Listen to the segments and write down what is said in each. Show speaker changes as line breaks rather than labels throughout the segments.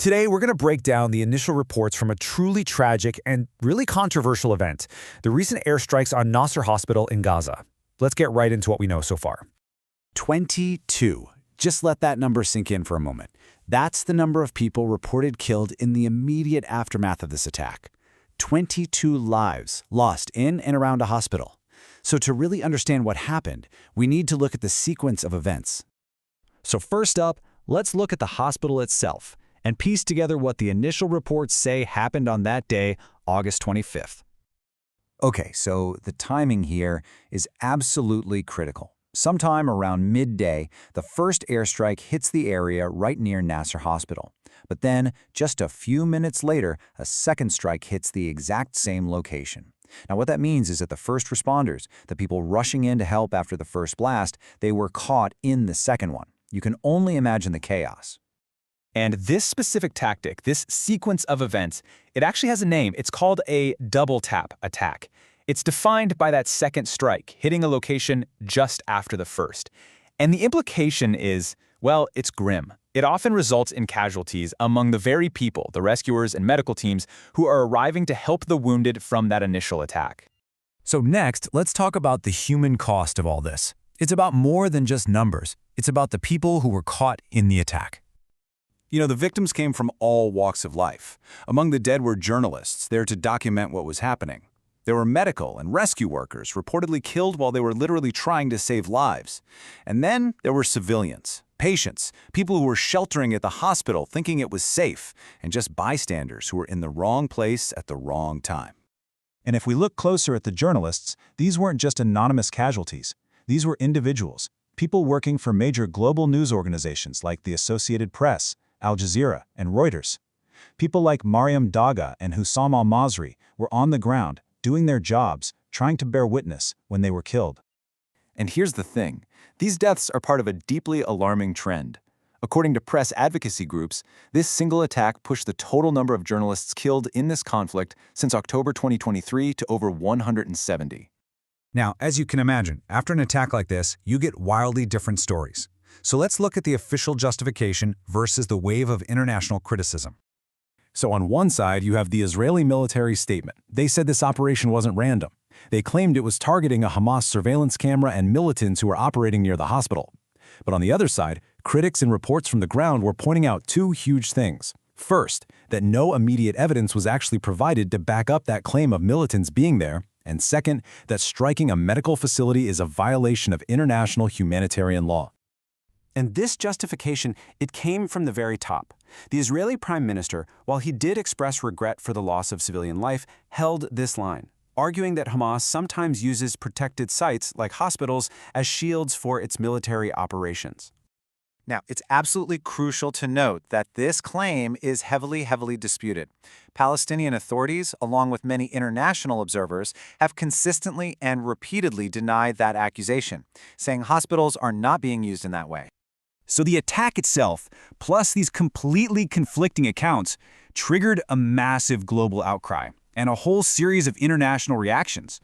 Today, we're going to break down the initial reports from a truly tragic and really controversial event, the recent airstrikes on Nasser Hospital in Gaza. Let's get right into what we know so far.
22. Just let that number sink in for a moment. That's the number of people reported killed in the immediate aftermath of this attack. 22 lives lost in and around a hospital. So to really understand what happened, we need to look at the sequence of events.
So first up, let's look at the hospital itself and piece together what the initial reports say happened on that day, August 25th.
Okay, so the timing here is absolutely critical. Sometime around midday, the first airstrike hits the area right near Nasser Hospital. But then, just a few minutes later, a second strike hits the exact same location. Now, what that means is that the first responders, the people rushing in to help after the first blast, they were caught in the second one. You can only imagine the chaos.
And this specific tactic, this sequence of events, it actually has a name. It's called a double tap attack. It's defined by that second strike, hitting a location just after the first. And the implication is, well, it's grim. It often results in casualties among the very people, the rescuers and medical teams, who are arriving to help the wounded from that initial attack.
So next, let's talk about the human cost of all this. It's about more than just numbers. It's about the people who were caught in the attack.
You know, the victims came from all walks of life. Among the dead were journalists there to document what was happening. There were medical and rescue workers reportedly killed while they were literally trying to save lives. And then there were civilians, patients, people who were sheltering at the hospital thinking it was safe, and just bystanders who were in the wrong place at the wrong time.
And if we look closer at the journalists, these weren't just anonymous casualties. These were individuals, people working for major global news organizations like the Associated Press, Al Jazeera, and Reuters. People like Mariam Dagga and Hussam al-Masri were on the ground, doing their jobs, trying to bear witness when they were killed.
And here's the thing. These deaths are part of a deeply alarming trend. According to press advocacy groups, this single attack pushed the total number of journalists killed in this conflict since October 2023 to over 170.
Now, as you can imagine, after an attack like this, you get wildly different stories. So let's look at the official justification versus the wave of international criticism.
So on one side, you have the Israeli military statement. They said this operation wasn't random. They claimed it was targeting a Hamas surveillance camera and militants who were operating near the hospital. But on the other side, critics and reports from the ground were pointing out two huge things. First, that no immediate evidence was actually provided to back up that claim of militants being there. And second, that striking a medical facility is a violation of international humanitarian law.
And this justification, it came from the very top. The Israeli Prime Minister, while he did express regret for the loss of civilian life, held this line, arguing that Hamas sometimes uses protected sites, like hospitals, as shields for its military operations. Now, it's absolutely crucial to note that this claim is heavily disputed. Palestinian authorities, along with many international observers, have consistently and repeatedly denied that accusation, saying hospitals are not being used in that way.
So the attack itself, plus these completely conflicting accounts, triggered a massive global outcry and a whole series of international reactions.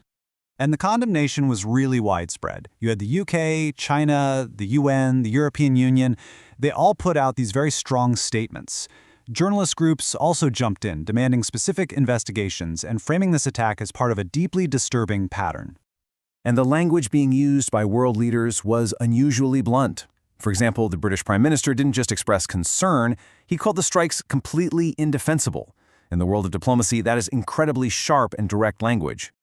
And the condemnation was really widespread. You had the UK, China, the UN, the European Union. They all put out these very strong statements. Journalist groups also jumped in, demanding specific investigations and framing this attack as part of a deeply disturbing pattern.
And the language being used by world leaders was unusually blunt. For example, the British Prime Minister didn't just express concern, he called the strikes completely indefensible. In the world of diplomacy, that is incredibly sharp and direct language.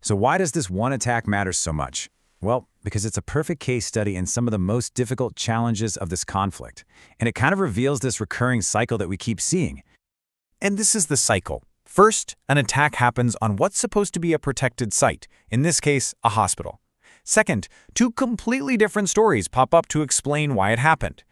So why does this one attack matter so much? Well, because it's a perfect case study in some of the most difficult challenges of this conflict. And it kind of reveals this recurring cycle that we keep seeing. And this is the cycle. First, an attack happens on what's supposed to be a protected site, in this case, a hospital. Second, two completely different stories pop up to explain why it happened.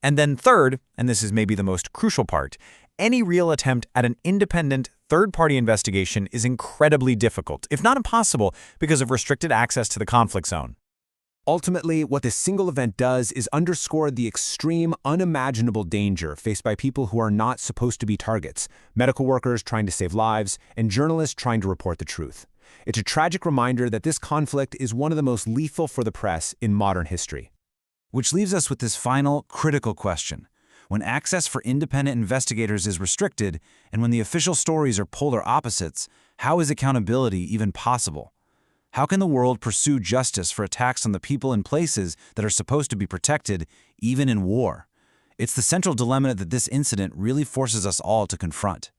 And then third, and this is maybe the most crucial part, any real attempt at an independent, third-party investigation is incredibly difficult, if not impossible, because of restricted access to the conflict zone.
Ultimately, what this single event does is underscore the extreme, unimaginable danger faced by people who are not supposed to be targets, medical workers trying to save lives, and journalists trying to report the truth. It's a tragic reminder that this conflict is one of the most lethal for the press in modern history.
Which leaves us with this final, critical question.
When access for independent investigators is restricted, and when the official stories are polar opposites, how is accountability even possible? How can the world pursue justice for attacks on the people and places that are supposed to be protected, even in war? It's the central dilemma that this incident really forces us all to confront.